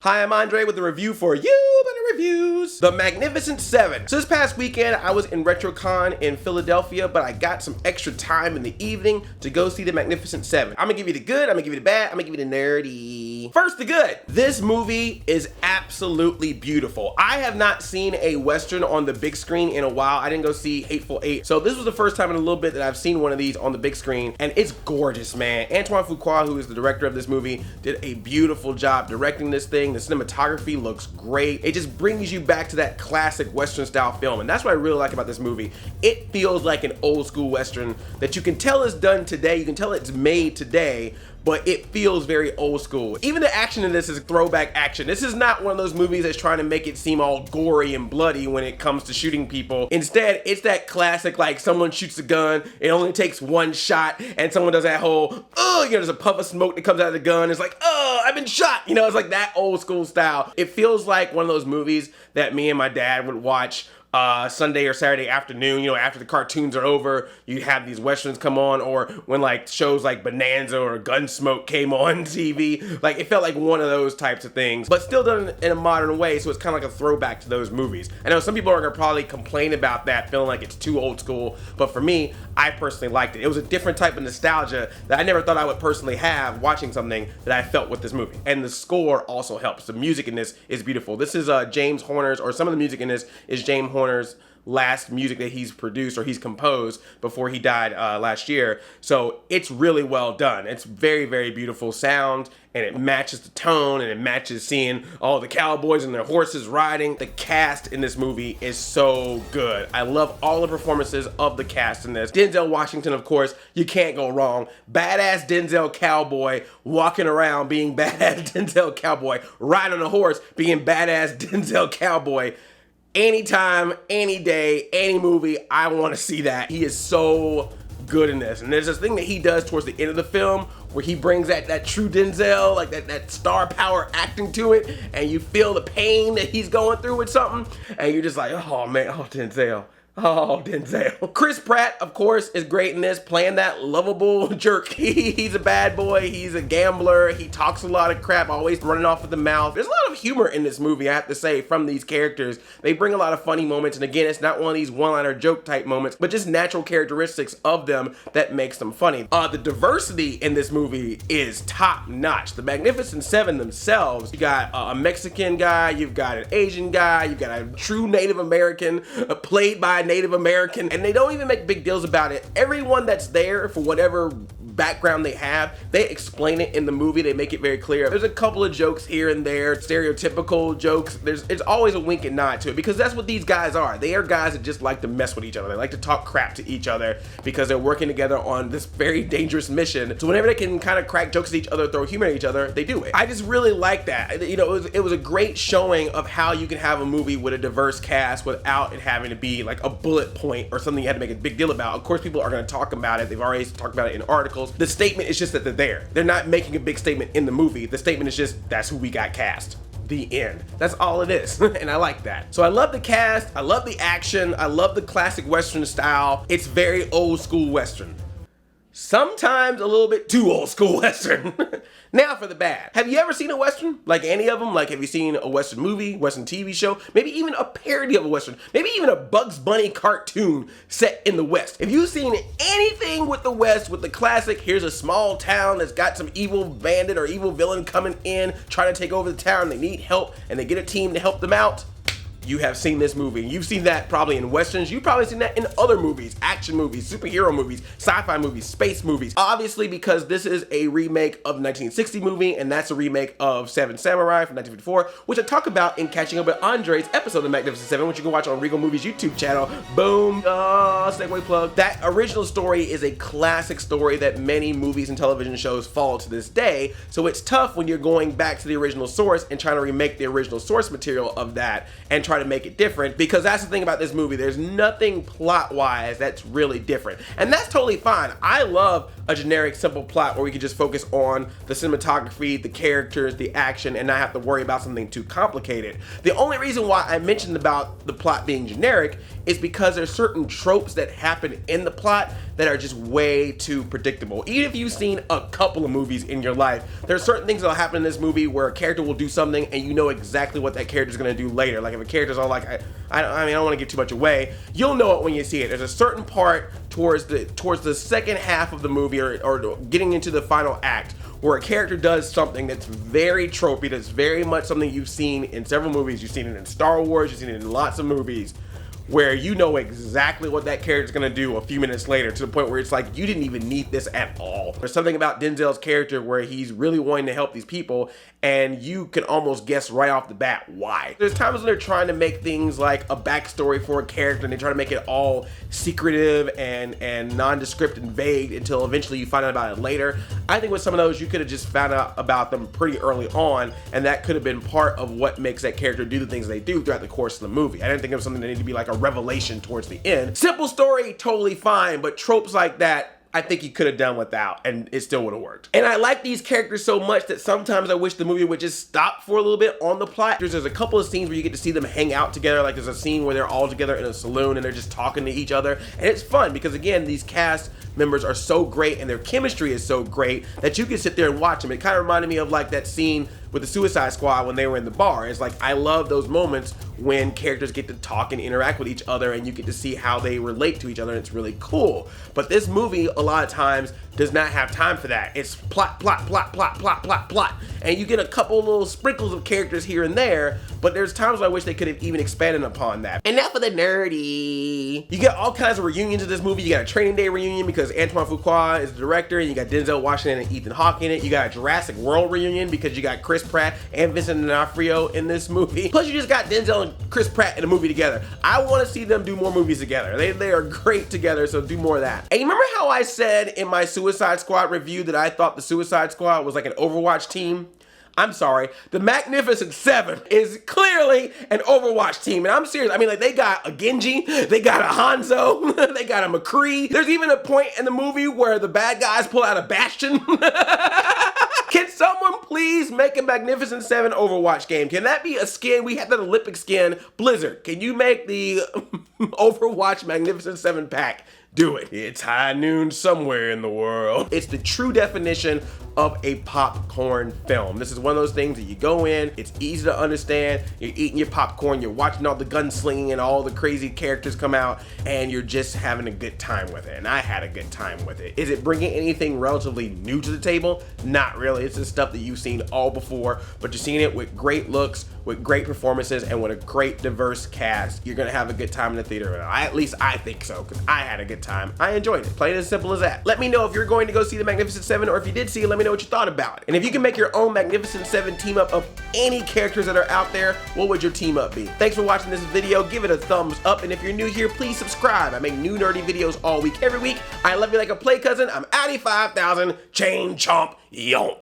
Hi, I'm Andre with a review for You Better Reviews, The Magnificent Seven. So this past weekend, I was in RetroCon in Philadelphia, but I got some extra time in the evening to go see The Magnificent Seven. I'm gonna give you the good, I'm gonna give you the bad, I'm gonna give you the nerdy. First, the good. This movie is absolutely beautiful. I have not seen a Western on the big screen in a while. I didn't go see Hateful Eight. So this was the first time in a little bit that I've seen one of these on the big screen, and it's gorgeous, man. Antoine Fuqua, who is the director of this movie, did a beautiful job directing this thing. The cinematography looks great. It just brings you back to that classic Western style film. And that's what I really like about this movie. It feels like an old school Western that you can tell is done today. You can tell it's made today, but it feels very old school. Even the action in this is throwback action. This is not one of those movies that's trying to make it seem all gory and bloody when it comes to shooting people. Instead, it's that classic, like someone shoots a gun, it only takes one shot, and someone does that whole, there's a puff of smoke that comes out of the gun. It's like, I've been shot. It's like that old school style. It feels like one of those movies that me and my dad would watch Sunday or Saturday afternoon, after the cartoons are over, you have these Westerns come on, or when like shows like Bonanza or Gunsmoke came on TV. Like it felt like one of those types of things, but still done in a modern way, so it's kind of like a throwback to those movies. I know some people are gonna probably complain about that, feeling like it's too old school, but for me, I personally liked it. It was a different type of nostalgia that I never thought I would personally have watching something that I felt with this movie. And the score also helps. The music in this is beautiful. This is James Horner's, or some of the music in this is James Horner's last music that he's produced or he's composed before he died last year. So it's really well done. It's very, very beautiful sound, and it matches the tone, and it matches seeing all the cowboys and their horses riding. The cast in this movie is so good. I love all the performances of the cast in this. Denzel Washington, of course, you can't go wrong. Badass Denzel cowboy walking around being badass Denzel cowboy, riding on a horse being badass Denzel cowboy. Anytime, any day, any movie, I want to see that. He is so good in this. And there's this thing that he does towards the end of the film where he brings that true Denzel, like that star power acting to it, and you feel the pain that he's going through with something, and you're just like, oh man, Denzel. Oh, Denzel. Chris Pratt, of course, is great in this, playing that lovable jerk. He's a bad boy. He's a gambler. He talks a lot of crap, always running off with the mouth. There's a lot of humor in this movie, I have to say, from these characters. They bring a lot of funny moments, and again, it's not one of these one-liner joke type moments, but just natural characteristics of them that makes them funny. The diversity in this movie is top-notch. The Magnificent Seven themselves, you got a Mexican guy, you've got an Asian guy, you've got a true Native American, played by a Native American, and they don't even make big deals about it. Everyone that's there, for whatever background they have, they explain it in the movie. They make it very clear. There's a couple of jokes here and there, stereotypical jokes. It's always a wink and nod to it, because that's what these guys are. They are guys that just like to mess with each other. They like to talk crap to each other because they're working together on this very dangerous mission. So whenever they can kind of crack jokes at each other, throw humor at each other, they do it. I just really like that. It was a great showing of how you can have a movie with a diverse cast without it having to be like a bullet point or something you had to make a big deal about. Of course, people are going to talk about it. They've already talked about it in articles. The statement is just that they're there. They're not making a big statement in the movie. The statement is just, that's who we got cast. The end. That's all it is. And I like that. So I love the cast. I love the action. I love the classic Western style. It's very old school Western. Sometimes a little bit too old school Western. Now for the bad. Have you ever seen a Western? Like any of them? Like, have you seen a Western movie, Western TV show? Maybe even a parody of a Western. Maybe even a Bugs Bunny cartoon set in the West. Have you seen anything with the West, with the classic, here's a small town that's got some evil bandit or evil villain coming in, trying to take over the town, they need help, and they get a team to help them out? You have seen this movie. You've seen that probably in Westerns. You've probably seen that in other movies, action movies, superhero movies, sci-fi movies, space movies. Obviously, because this is a remake of the 1960 movie, and that's a remake of Seven Samurai from 1954, which I talk about in Catching Up with Andre's episode of The Magnificent Seven, which you can watch on Regal Movies YouTube channel. Boom, segue plug. That original story is a classic story that many movies and television shows follow to this day, so it's tough when you're going back to the original source and trying to remake the original source material of that and try try to make it different, because that's the thing about this movie. There's nothing plot-wise that's really different. And that's totally fine. I love a generic, simple plot where we can just focus on the cinematography, the characters, the action, and not have to worry about something too complicated. The only reason why I mentioned about the plot being generic is because there's certain tropes that happen in the plot that are just way too predictable. Even if you've seen a couple of movies in your life, there's certain things that'll happen in this movie where a character will do something and you know exactly what that character's gonna do later. Like if a character's all like, I don't want to give too much away, you'll know it when you see it. There's a certain part towards the second half of the movie or getting into the final act where a character does something that's very tropey, that's very much something you've seen in several movies. You've seen it in Star Wars, you've seen it in lots of movies, where you know exactly what that character's gonna do a few minutes later, to the point where it's like, you didn't even need this at all. There's something about Denzel's character where he's really wanting to help these people, and you can almost guess right off the bat why. There's times when they're trying to make things like a backstory for a character, and they try to make it all secretive and nondescript and vague until eventually you find out about it later. I think with some of those, you could have just found out about them pretty early on, and that could have been part of what makes that character do the things they do throughout the course of the movie. I didn't think it was something that needed to be like a revelation towards the end. Simple story, totally fine, but tropes like that, I think you could have done without, and it still would have worked. And I like these characters so much that sometimes I wish the movie would just stop for a little bit on the plot. There's a couple of scenes where you get to see them hang out together. Like there's a scene where they're all together in a saloon and they're just talking to each other. And it's fun because, again, these cast members are so great and their chemistry is so great that you can sit there and watch them. It kind of reminded me of like that scene with the Suicide Squad when they were in the bar. It's like, I love those moments when characters get to talk and interact with each other and you get to see how they relate to each other, and it's really cool. But this movie, a lot of times, does not have time for that. It's plot, plot, plot, plot, plot, plot, plot. And you get a couple little sprinkles of characters here and there, but there's times I wish they could have even expanded upon that. And now for the nerdy. You get all kinds of reunions in this movie. You got a Training Day reunion because Antoine Fuqua is the director, and you got Denzel Washington and Ethan Hawke in it. You got a Jurassic World reunion because you got Chris Pratt and Vincent D'Onofrio in this movie. Plus you just got Denzel and Chris Pratt in a movie together. I want to see them do more movies together. They are great together, so do more of that. And you remember how I said in my Suicide Squad review that I thought the Suicide Squad was like an Overwatch team? I'm sorry, the Magnificent Seven is clearly an Overwatch team, and I'm serious. I mean, like, they got a Genji, they got a Hanzo, they got a McCree. There's even a point in the movie where the bad guys pull out a Bastion. Can someone please make a Magnificent Seven Overwatch game? Can that be a skin? We had that Olympic skin. Blizzard, can you make the Overwatch Magnificent Seven pack? Do it. It's high noon somewhere in the world. It's the true definition of a popcorn film. This is one of those things that you go in, it's easy to understand, you're eating your popcorn, you're watching all the gunslinging and all the crazy characters come out, and you're just having a good time with it. And I had a good time with it. Is it bringing anything relatively new to the table? Not really. It's the stuff that you've seen all before, but you're seeing it with great looks, with great performances, and with a great diverse cast. You're gonna have a good time in the theater. At least I think so, because I had a good time. I enjoyed it. Plain as simple as that. Let me know if you're going to go see the Magnificent Seven, or if you did see it, let me know what you thought about it. And if you can make your own Magnificent Seven team up of any characters that are out there, what would your team up be? Thanks for watching this video. Give it a thumbs up, and if you're new here, please subscribe. I make new nerdy videos all week, every week. I love you like a play cousin. I'm Addy 5000, chain chomp, yomp.